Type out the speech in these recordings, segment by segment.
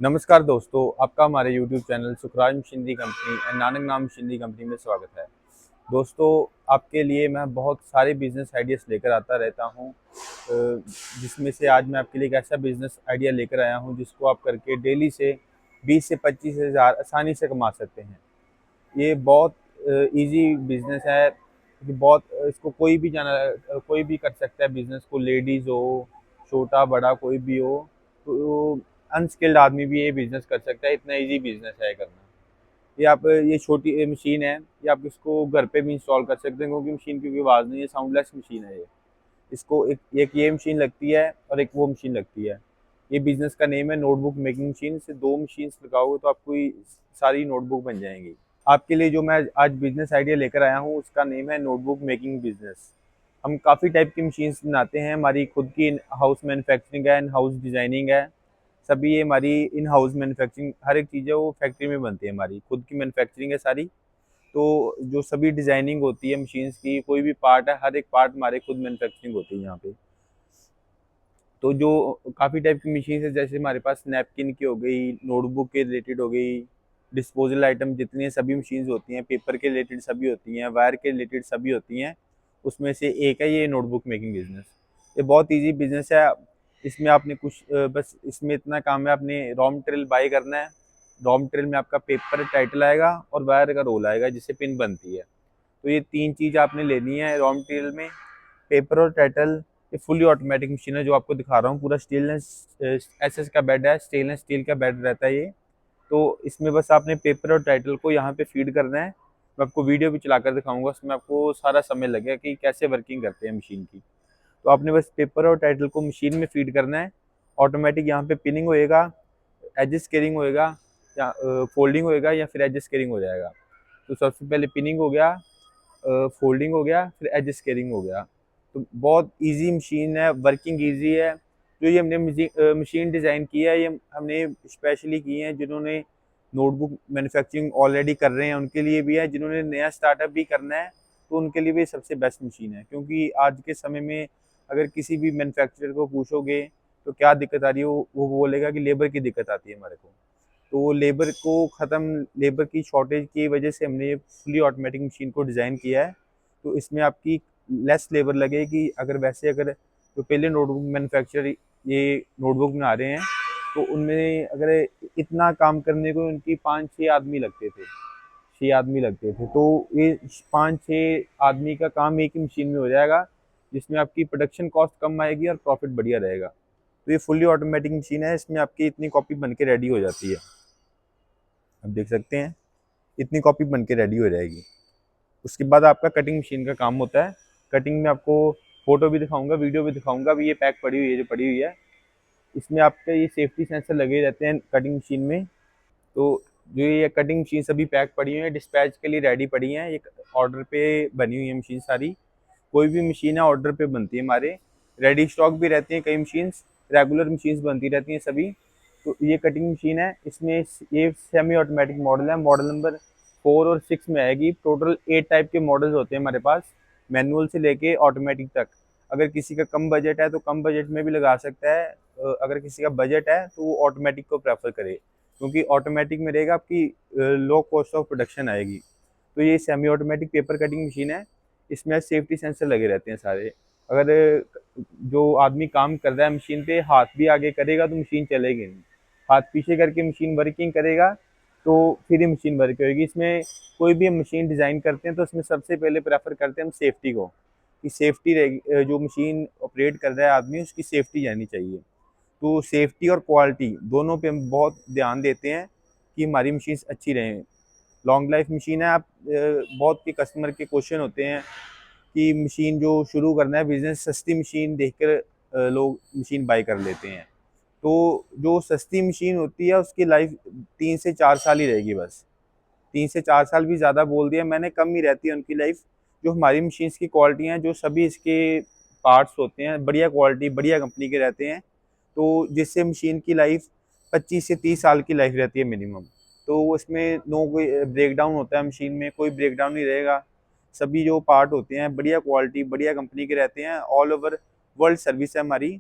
नमस्कार दोस्तों, आपका हमारे YouTube channel Sukhraj machinery company and Nanak नाम मशीनरी कंपनी में स्वागत है। दोस्तों, आपके लिए मैं बहुत सारे बिजनेस आइडियाज़ लेकर आता रहता हूं, जिसमें से आज मैं आपके लिए एक ऐसा बिजनेस आइडिया लेकर आया हूं जिसको आप करके डेली से 20 से 25 हज़ार आसानी से कमा सकते हैं। ये बहुत इजी बिजनेस है कि बहुत इसको कोई भी कर सकता है। बिजनेस को लेडीज़ हो, छोटा बड़ा कोई भी हो, तो अनस्किल्ड आदमी भी ये बिजनेस कर सकता है। इतना इजी बिजनेस है करना। ये छोटी मशीन है, ये आप इसको घर पे भी इंस्टॉल कर सकते हैं क्योंकि मशीन की कोई आवाज़ नहीं है, साउंडलेस मशीन है ये। इसको एक एक ये मशीन लगती है और एक वो मशीन लगती है। ये बिजनेस का नेम है नोटबुक मेकिंग मशीन। से दो मशीन्स लगाओगे तो आपको ये सारी नोटबुक बन जाएंगी। आपके लिए जो मैं आज बिजनेस आइडिया लेकर आया हूँ उसका नेम है नोटबुक मेकिंग बिजनेस। हम काफ़ी टाइप की मशीन्स बनाते हैं। हमारी खुद की इन हाउस मैन्युफैक्चरिंग है, इन हाउस डिज़ाइनिंग है। सभी ये हमारी इन हाउस मैन्युफैक्चरिंग हर एक चीज़ है वो फैक्ट्री में बनती है। हमारी खुद की मैन्युफैक्चरिंग है सारी। तो जो सभी डिज़ाइनिंग होती है मशीन्स की, कोई भी पार्ट है, हर एक पार्ट हमारे खुद मैन्युफैक्चरिंग होती है यहाँ पे। तो जो काफ़ी टाइप की मशीन है, जैसे हमारे पास नैपकिन की हो गई, नोटबुक के रिलेटेड हो गई, डिस्पोजल आइटम जितनी सभी मशीन्स होती हैं, पेपर के रिलेटेड सभी होती हैं, वायर के रिलेटेड सभी होती हैं। उसमें से एक है ये नोटबुक मेकिंग बिजनेस। ये बहुत इजी बिजनेस है। इसमें आपने बस इसमें इतना काम है, आपने रॉ मटेरियल बाई करना है। रॉ मटेरियल में आपका पेपर टाइटल आएगा और वायर का रोल आएगा जिससे पिन बनती है। तो ये तीन चीज़ आपने लेनी है रॉ मटेरियल में, पेपर और टाइटल। ये फुली ऑटोमेटिक मशीन है जो आपको दिखा रहा हूँ। पूरा स्टेनलेस एसएस का बेड है, स्टेनलेस स्टील का बेड रहता है ये। तो इसमें बस आपने पेपर और टाइटल को यहाँ पे फीड करना है। मैं आपको वीडियो भी चलाकर दिखाऊंगा, उसमें आपको सारा समय लगेगा कि कैसे वर्किंग करते हैं मशीन की। तो आपने बस पेपर और टाइटल को मशीन में फीड करना है। ऑटोमेटिक यहाँ पे पिनिंग होएगा, एज स्केलिंग होएगा, या फोल्डिंग होएगा, या फिर एज स्केलिंग हो जाएगा। तो सबसे पहले पिनिंग हो गया, फोल्डिंग हो गया, फिर एज स्केलिंग हो गया। तो बहुत इजी मशीन है, वर्किंग इजी है। जो ये हमने मशीन डिज़ाइन की है, ये हमने स्पेशली की है जिन्होंने नोटबुक मैन्युफैक्चरिंग ऑलरेडी कर रहे हैं उनके लिए भी है, जिन्होंने नया स्टार्टअप भी करना है तो उनके लिए भी सबसे बेस्ट मशीन है। क्योंकि आज के समय में अगर किसी भी मैन्युफैक्चरर को पूछोगे तो क्या दिक्कत आ रही है, वो बोलेगा कि लेबर की दिक्कत आती है हमारे को। तो लेबर की शॉर्टेज की वजह से हमने ये फुली ऑटोमेटिक मशीन को डिज़ाइन किया है। तो इसमें आपकी लेस लेबर लगेगी। अगर जो पहले नोटबुक मैन्युफैक्चरर ये नोटबुक बना रहे हैं तो उनमें अगर इतना काम करने को उनकी 5-6 आदमी लगते थे, 6 आदमी लगते थे। तो ये 5-6 आदमी का काम एक ही मशीन में हो जाएगा, जिसमें आपकी प्रोडक्शन कॉस्ट कम आएगी और प्रॉफिट बढ़िया रहेगा। तो ये फुली ऑटोमेटिक मशीन है, इसमें आपकी इतनी कॉपी बन के रेडी हो जाती है। आप देख सकते हैं इतनी कॉपी बन के रेडी हो जाएगी। उसके बाद आपका कटिंग मशीन का काम होता है। कटिंग में आपको फोटो भी दिखाऊंगा, वीडियो भी दिखाऊंगा। अभी ये पैक पड़ी हुई है, जो पड़ी हुई है, इसमें आपके ये सेफ्टी सेंसर लगे रहते हैं कटिंग मशीन में। तो जो ये कटिंग मशीन सभी पैक पड़ी हुई है, डिस्पैच के लिए रेडी पड़ी हैं। ये ऑर्डर पे बनी हुई है मशीन सारी। कोई भी मशीन है ऑर्डर पे बनती है हमारे। रेडी स्टॉक भी रहती हैं कई मशीन्स, रेगुलर मशीन्स बनती रहती हैं सभी। तो ये कटिंग मशीन है, इसमें ये सेमी ऑटोमेटिक मॉडल है। मॉडल नंबर 4 और 6 में आएगी। टोटल 8 टाइप के मॉडल्स होते हैं हमारे पास, मैनुअल से लेके ऑटोमेटिक तक। अगर किसी का कम बजट है तो कम बजट में भी लगा सकता है। अगर किसी का बजट है तो वो ऑटोमेटिक को प्रेफर करे, क्योंकि ऑटोमेटिक में रहेगा आपकी लो कॉस्ट ऑफ प्रोडक्शन आएगी। तो ये semi automatic paper cutting machine है। इसमें सेफ्टी सेंसर लगे रहते हैं सारे। अगर जो आदमी काम कर रहा है मशीन पे हाथ भी आगे करेगा तो मशीन चलेगी नहीं। हाथ पीछे करके मशीन वर्किंग करेगा तो फिर ही मशीन वर्क होगी। इसमें कोई भी हम मशीन डिज़ाइन करते हैं तो उसमें सबसे पहले प्रेफर करते हैं हम सेफ्टी को, कि सेफ्टी रहेगी। जो मशीन ऑपरेट कर रहा है आदमी, उसकी सेफ्टी जानी चाहिए। तो सेफ्टी और क्वालिटी दोनों पे हम बहुत ध्यान देते हैं कि हमारी मशीन अच्छी रहें। लॉन्ग लाइफ मशीन है। बहुत के कस्टमर के क्वेश्चन होते हैं कि मशीन जो शुरू करना है बिजनेस, सस्ती मशीन देखकर लोग मशीन बाय कर लेते हैं। तो जो सस्ती मशीन होती है उसकी लाइफ 3 से 4 साल ही रहेगी बस। 3 से 4 साल भी ज़्यादा बोल दिया मैंने, कम ही रहती है उनकी लाइफ। जो हमारी मशीन्स की क्वालिटी हैं, जो सभी इसके पार्ट्स होते हैं बढ़िया क्वालिटी बढ़िया कंपनी के रहते हैं। तो जिससे मशीन की लाइफ 25 से 30 साल की लाइफ रहती है मिनिमम। तो इसमें नो कोई ब्रेक डाउन होता है मशीन में, कोई ब्रेक डाउन नहीं रहेगा। सभी जो पार्ट होते हैं बढ़िया क्वालिटी बढ़िया कंपनी के रहते हैं। ऑल ओवर वर्ल्ड सर्विस है हमारी।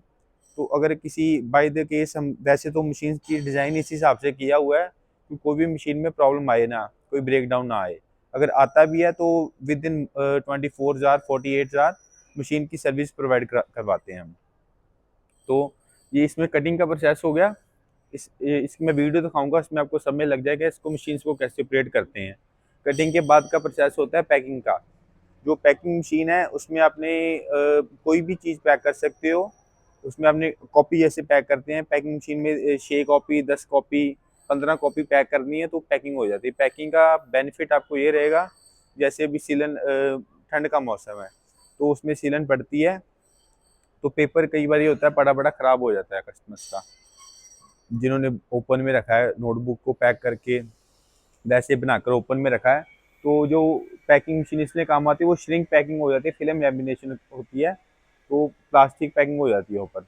तो अगर किसी बाय द केस हम वैसे तो मशीन की डिज़ाइन इस हिसाब से किया हुआ है कि कोई भी मशीन में प्रॉब्लम आए ना, कोई ब्रेक डाउन ना आए। अगर आता भी है तो within 24 hour 48 hour machine की सर्विस प्रोवाइड करवाते हैं हम। तो ये इसमें कटिंग का प्रोसेस हो गया। इसकी मैं वीडियो दिखाऊंगा, इसमें आपको समय लग जाएगा इसको मशीन को कैसे ऑपरेट करते हैं। कटिंग के बाद का प्रोसेस होता है पैकिंग का। जो पैकिंग मशीन है उसमें आपने कोई भी चीज़ पैक कर सकते हो। उसमें आपने कॉपी जैसे पैक करते हैं पैकिंग मशीन में 6 कॉपी 10 कॉपी 15 कॉपी पैक करनी है तो पैकिंग हो जाती है। पैकिंग का बेनिफिट आपको ये रहेगा, जैसे अभी सीलन ठंड का मौसम है तो उसमें सीलन पड़ती है तो पेपर कई बार ये होता है बड़ा बड़ा ख़राब हो जाता है कस्टमर्स का, जिन्होंने ओपन में रखा है नोटबुक को पैक करके वैसे बनाकर ओपन में रखा है। तो जो पैकिंग मशीन इसलिए काम आती है वो श्रिंक पैकिंग हो जाती है, फिल्म लैमिनेशन होती है तो प्लास्टिक पैकिंग हो जाती है ऊपर।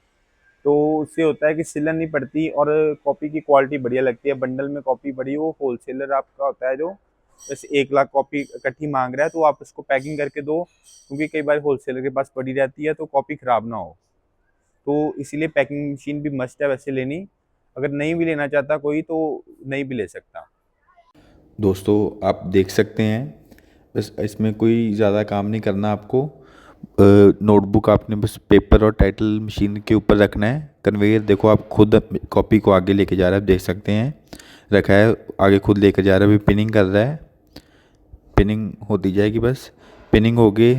तो उससे होता है कि सिलन नहीं पड़ती और कॉपी की क्वालिटी बढ़िया लगती है। बंडल में कॉपी बड़ी वो होलसेलर आपका होता है जो जैसे 1 लाख कॉपी इकट्ठी मांग रहा है तो आप उसको पैकिंग करके दो, क्योंकि कई बार होलसेलर के पास पड़ी रहती है तो कॉपी ख़राब ना हो। तो इसीलिए पैकिंग मशीन भी मस्ट है वैसे लेनी। अगर नहीं भी लेना चाहता कोई तो नहीं भी ले सकता। दोस्तों आप देख सकते हैं, बस इसमें कोई ज़्यादा काम नहीं करना आपको। नोटबुक आपने बस पेपर और टाइटल मशीन के ऊपर रखना है। कन्वेयर देखो आप खुद कॉपी को आगे लेके जा रहा है, आप देख सकते हैं रखा है आगे खुद लेकर जा रहा है। अभी पिनिंग कर रहा है, पिनिंग होती जाएगी। बस पिनिंग हो गई,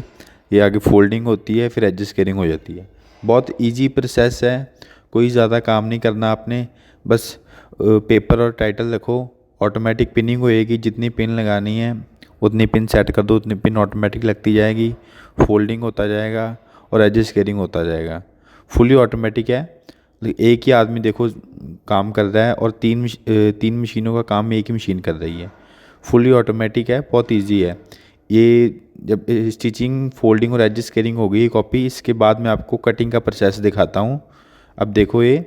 ये आगे फोल्डिंग होती है, फिर एडजस्ट केयरिंग हो जाती है। बहुत इजी प्रोसेस है, कोई ज़्यादा काम नहीं करना आपने। बस पेपर और टाइटल रखो, ऑटोमेटिक पिनिंग होएगी। जितनी पिन लगानी है उतनी पिन सेट कर दो, उतनी पिन ऑटोमेटिक लगती जाएगी, फोल्डिंग होता जाएगा और एडजस्ट केयरिंग होता जाएगा। फुली ऑटोमेटिक है। एक ही आदमी देखो काम कर रहा है और तीन मशीनों का काम एक ही मशीन कर रही है। फुली ऑटोमेटिक है, बहुत इजी है ये। जब स्टिचिंग फोल्डिंग और एडजस्ट केयरिंग हो गई कॉपी, इसके बाद मैं आपको कटिंग का प्रोसेस दिखाता हूँ। अब देखो ये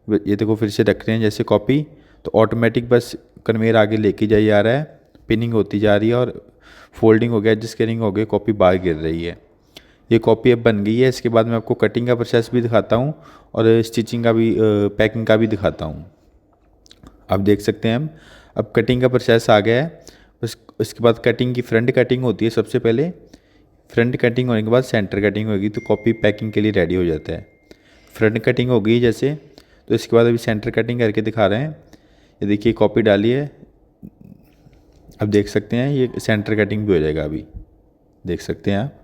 देखो फिर से रख रहे हैं जैसे कॉपी, तो ऑटोमेटिक बस कन्वेयर आगे लेके जाई जा रहा है, पिनिंग होती जा रही है और फोल्डिंग हो गया, एडजस्ट केयरिंग हो गई, कॉपी बाहर गिर रही है। ये कॉपी अब बन गई है। इसके बाद मैं आपको कटिंग का प्रोसेस भी दिखाता हूँ और स्टिचिंग का भी पैकिंग का भी दिखाता हूँ। आप देख सकते हैं हम अब कटिंग का प्रोसेस आ गया है। उसके बाद कटिंग की फ्रंट कटिंग होती है सबसे पहले। फ्रंट कटिंग होने के बाद सेंटर कटिंग होगी तो कॉपी पैकिंग के लिए रेडी हो जाता है। फ्रंट कटिंग हो गई जैसे, तो इसके बाद अभी सेंटर कटिंग करके दिखा रहे हैं। ये देखिए कॉपी डाली है, अब देख सकते हैं ये सेंटर कटिंग भी हो जाएगा। अभी देख सकते हैं आप,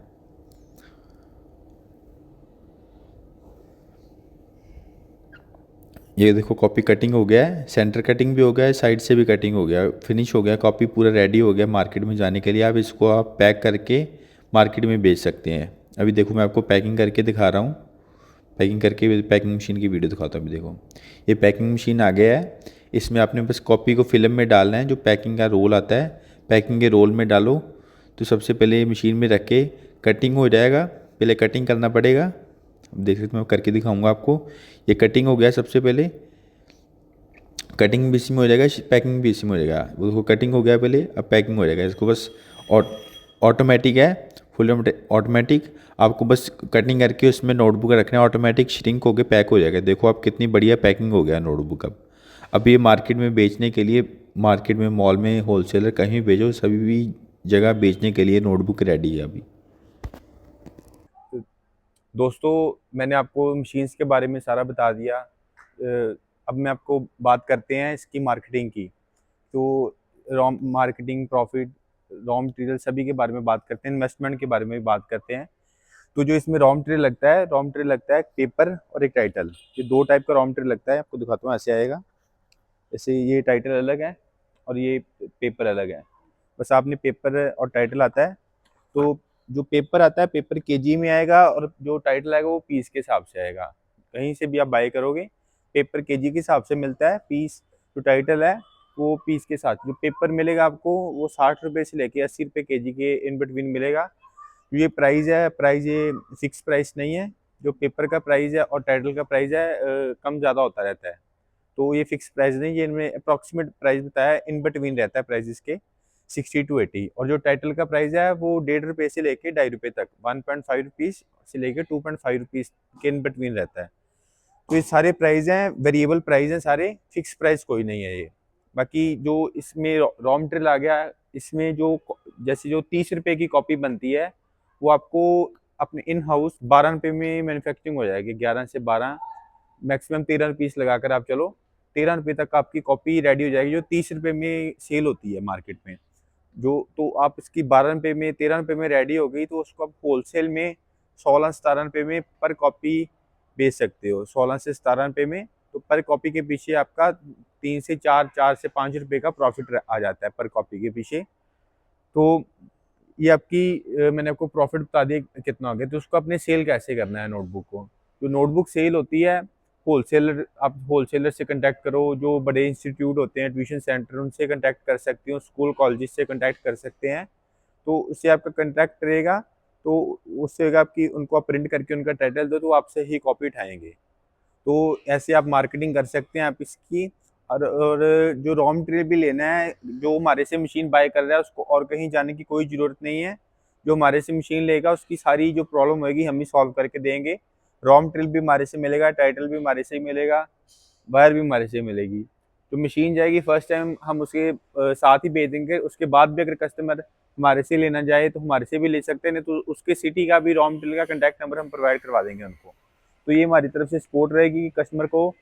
ये देखो कॉपी कटिंग हो गया है, सेंटर कटिंग भी हो गया है, साइड से भी कटिंग हो गया, फिनिश हो गया, कॉपी पूरा रेडी हो गया मार्केट में जाने के लिए। आप इसको आप पैक करके मार्केट में बेच सकते हैं। अभी देखो मैं आपको पैकिंग करके दिखा रहा हूँ, पैकिंग करके पैकिंग मशीन की वीडियो दिखाता हूँ। अभी देखो ये पैकिंग मशीन आ गया है। इसमें आपने बस कॉपी को फिल्म में डालना है, जो पैकिंग का रोल आता है पैकिंग के रोल में डालो। तो सबसे पहले मशीन में रख के कटिंग हो जाएगा, पहले कटिंग करना पड़ेगा। अब देख सकते मैं करके दिखाऊंगा आपको। ये कटिंग हो गया, सबसे पहले कटिंग भी इसी में हो जाएगा, पैकिंग भी इसी में हो जाएगा। उसको कटिंग हो गया पहले, अब पैकिंग हो जाएगा। इसको बस ऑटोमेटिक है, फुल ऑटोमेटिक। आपको बस कटिंग करके उसमें नोटबुक रखना है, ऑटोमेटिक श्रिंक होकर पैक हो जाएगा। देखो आप कितनी बढ़िया पैकिंग हो गया नोटबुक। अब ये मार्केट में बेचने के लिए, मार्केट में मॉल में होलसेलर कहीं भी भेजो, सभी भी जगह बेचने के लिए नोटबुक रेडी है अभी। दोस्तों मैंने आपको मशीन्स के बारे में सारा बता दिया। अब मैं आपको बात करते हैं इसकी मार्केटिंग की। तो raw marketing, profit, raw material सभी के बारे में बात करते हैं, इन्वेस्टमेंट के बारे में भी बात करते हैं। तो जो इसमें रॉ मटेरियल लगता है, रॉ मटेरियल लगता है पेपर और एक टाइटल। ये दो टाइप का रॉ मटेरियल लगता है, आपको दिखाता हूँ। ऐसे आएगा, जैसे ये टाइटल अलग है और ये पेपर अलग है। बस आपने पेपर और टाइटल आता है, तो जो पेपर आता है पेपर केजी में आएगा और जो टाइटल आएगा वो पीस के हिसाब से आएगा। कहीं से भी आप बाय करोगे पेपर केजी के हिसाब से मिलता है, पीस जो टाइटल है वो पीस के साथ। जो पेपर मिलेगा आपको वो 60 रुपये से लेके 80 रुपये केजी के इन बिटवीन मिलेगा। ये प्राइस है, प्राइस ये फिक्स प्राइस नहीं है। जो पेपर का प्राइस है और टाइटल का प्राइस है कम ज़्यादा होता रहता है, तो ये फिक्स प्राइस नहीं, ये इनमें अप्रॉक्सीमेट प्राइस बताया है, इन बिटवीन रहता है प्राइस इसके 60 to 80। और जो टाइटल का प्राइस है वो 1.5 रुपये से लेके 2.5 रुपये तक, 1.5 रुपीज़ से लेके 2.5 रुपीज़ के इन बिटवीन रहता है। तो ये सारे प्राइस हैं, वेरिएबल प्राइस हैं सारे, फिक्स प्राइस कोई नहीं है ये। बाकी जो इसमें रॉ मटेरियल आ गया, इसमें जो जैसे जो 30 रुपए की कॉपी बनती है, वो आपको अपने इन हाउस 12 रुपए में मैन्युफैक्चरिंग हो जाएगी। 11 से 12, मैक्सिमम 13 पीस लगाकर आप चलो, 13 रुपए तक आपकी कॉपी रेडी हो जाएगी, जो 30 रुपए में सेल होती है मार्केट में। जो तो आप इसकी 12 रुपए में, 13 रुपए में रेडी हो गई, तो उसको आप होलसेल में 16-17 रुपए में पर कॉपी बेच सकते हो। 16 से 17 रुपए में, तो पर कॉपी के पीछे आपका 3 से 4, 4 से 5 रुपए का प्रॉफिट आ जाता है पर कॉपी के पीछे। तो ये आपकी मैंने आपको प्रॉफिट बता दिया कितना हो गया। तो उसको अपने सेल कैसे करना है नोटबुक को। जो नोटबुक सेल होती है, होलसेलर, आप होलसेलर से कांटेक्ट करो। जो बड़े इंस्टीट्यूट होते हैं, ट्यूशन सेंटर, उनसे कांटेक्ट कर सकते हो, स्कूल कॉलेज से कांटेक्ट कर सकते हैं। तो उससे आपका कांटेक्ट रहेगा, तो उससे आपकी उनको आप प्रिंट करके उनका टाइटल दो, तो आपसे ही कॉपी उठाएंगे। तो ऐसे आप मार्केटिंग कर सकते हैं आप इसकी। और जो रॉ मटेरियल भी लेना है, जो हमारे से मशीन बाय कर रहा है, उसको और कहीं जाने की कोई ज़रूरत नहीं है। जो हमारे से मशीन लेगा, उसकी सारी जो प्रॉब्लम होगी हम ही सॉल्व करके देंगे। रॉ मटेरियल भी हमारे से मिलेगा, टाइटल भी हमारे से ही मिलेगा, वायर भी हमारे से मिलेगी। तो मशीन जाएगी, फर्स्ट टाइम हम उसके साथ ही भेज देंगे। उसके बाद भी अगर कस्टमर हमारे से लेना चाहे तो हमारे से भी ले सकते हैं, नहीं तो उसके सिटी का भी रॉ मटेरियल का कॉन्टैक्ट नंबर हम प्रोवाइड करवा देंगे उनको। तो ये हमारी तरफ से सपोर्ट रहेगी कस्टमर को।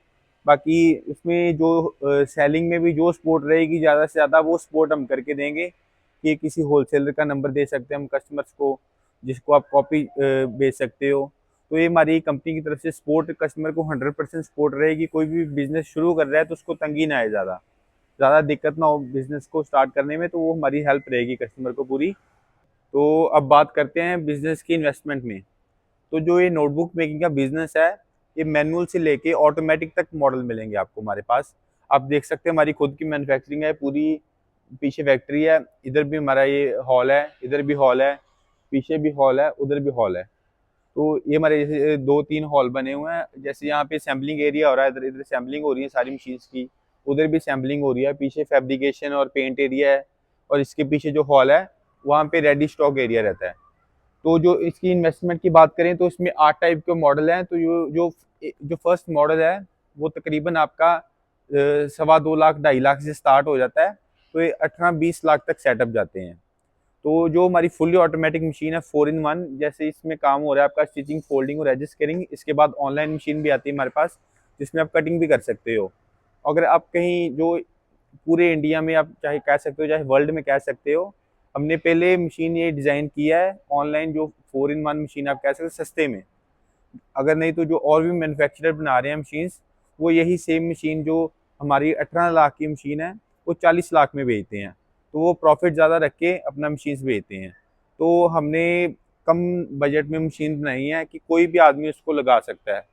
बाकी इसमें जो सेलिंग में भी जो सपोर्ट रहेगी, ज़्यादा से ज़्यादा वो सपोर्ट हम करके देंगे कि किसी होलसेलर का नंबर दे सकते हैं हम कस्टमर्स को, जिसको आप कॉपी बेच सकते हो। तो ये हमारी कंपनी की तरफ से सपोर्ट, कस्टमर को 100% सपोर्ट रहेगी। कोई भी बिजनेस शुरू कर रहा है तो उसको तंगी ना आए, ज़्यादा दिक्कत ना हो बिजनेस को स्टार्ट करने में, तो वो हमारी हेल्प रहेगी कस्टमर को पूरी। तो अब बात करते हैं बिजनेस की इन्वेस्टमेंट में। तो जो ये नोटबुक मेकिंग का बिजनेस है, ये मैनुअल से लेके ऑटोमेटिक तक मॉडल मिलेंगे आपको हमारे पास। आप देख सकते हैं हमारी खुद की मैन्युफैक्चरिंग है पूरी, पीछे फैक्ट्री है, इधर भी हमारा ये हॉल है, इधर भी हॉल है, पीछे भी हॉल है, उधर भी हॉल है। तो ये हमारे जैसे 2-3 हॉल बने हुए हैं। जैसे यहाँ पे सैम्पलिंग एरिया हो रहा है, इधर इधर सैम्पलिंग हो रही है सारी मशीन्स की, उधर भी सैम्पलिंग हो रही है, पीछे फैब्रिकेशन और पेंट एरिया है, और इसके पीछे जो हॉल है वहाँ पे रेडी स्टॉक एरिया रहता है। तो जो इसकी इन्वेस्टमेंट की बात करें तो इसमें 8 टाइप के मॉडल हैं। तो जो फर्स्ट मॉडल है वो तकरीबन आपका 2.25 लाख 2.5 लाख से स्टार्ट हो जाता है। तो ये 18-20 लाख तक सेटअप जाते हैं। तो जो हमारी फुली ऑटोमेटिक मशीन है 4-in-1, जैसे इसमें काम हो रहा है आपका स्टिचिंग, फोल्डिंग और एडजस्ट कटिंग। इसके बाद ऑनलाइन मशीन भी आती है हमारे पास, जिसमें आप कटिंग भी कर सकते हो। अगर आप कहीं जो पूरे इंडिया में आप चाहे कह सकते हो, चाहे वर्ल्ड में कह सकते हो, हमने पहले मशीन ये डिज़ाइन किया है ऑनलाइन, जो 4-in-1 मशीन आप कह सकते हो सस्ते में। अगर नहीं तो जो और भी मैन्युफैक्चरर बना रहे हैं मशीन्स, वो यही सेम मशीन जो हमारी 18 लाख की मशीन है, वो 40 लाख में बेचते हैं। तो वो प्रॉफिट ज़्यादा रख के अपना मशीन्स बेचते हैं। तो हमने कम बजट में मशीन बनाई है कि कोई भी आदमी उसको लगा सकता है।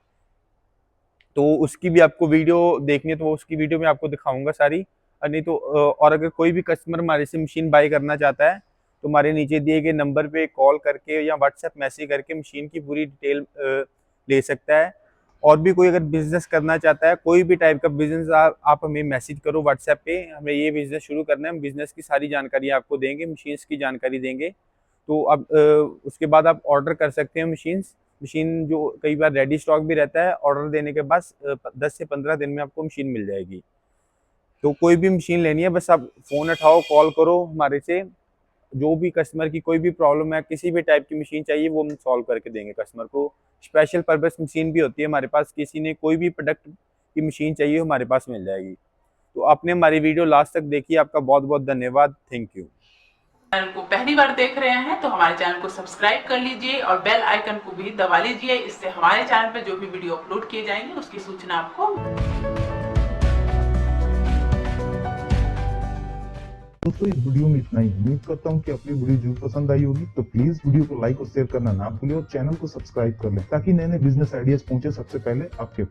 तो उसकी भी आपको वीडियो देखनी है तो उसकी वीडियो में आपको दिखाऊंगा सारी। और नहीं तो और अगर कोई भी कस्टमर हमारे से मशीन बाय करना चाहता है, तो हमारे नीचे दिए गए नंबर पे कॉल करके या व्हाट्सएप मैसेज करके मशीन की पूरी डिटेल ले सकता है। और भी कोई अगर बिजनेस करना चाहता है, कोई भी टाइप का बिजनेस, आप हमें मैसेज करो व्हाट्सएप पे, हमें ये बिजनेस शुरू करना है, हम बिजनेस की सारी जानकारी आपको देंगे, मशीन्स की जानकारी देंगे। तो अब उसके बाद आप ऑर्डर कर सकते हैं मशीन जो कई बार रेडी स्टॉक भी रहता है। ऑर्डर देने के बाद 10 से 15 दिन में आपको मशीन मिल जाएगी। तो कोई भी मशीन लेनी है, बस आप फ़ोन उठाओ, कॉल करो हमारे से। जो भी कस्टमर की कोई भी प्रॉब्लम है, किसी भी टाइप की मशीन चाहिए, वो हम सॉल्व करके देंगे कस्टमर को। स्पेशल पर्पस मशीन भी होती है हमारे पास, किसी ने कोई भी प्रोडक्ट की मशीन चाहिए हमारे पास मिल जाएगी। तो आपने हमारी वीडियो लास्ट तक देखी, आपका बहुत बहुत धन्यवाद। Thank you. चैनल को पहली बार देख रहे हैं तो हमारे चैनल को सब्सक्राइब कर लीजिए और बेल आइकन को भी दबा लीजिए। इससे हमारे चैनल पर जो भी वीडियो अपलोड किए जाएंगे उसकी सूचना आपको। दोस्तों इस वीडियो में इतना ही। उम्मीद करता हूँ कि अपनी वीडियो जरूर पसंद आई होगी। तो प्लीज वीडियो को लाइक और शेयर करना ना भूलें और चैनल को सब्सक्राइब कर लें, ताकि नए नए बिजनेस आइडियाज पहुंचे सबसे पहले आपके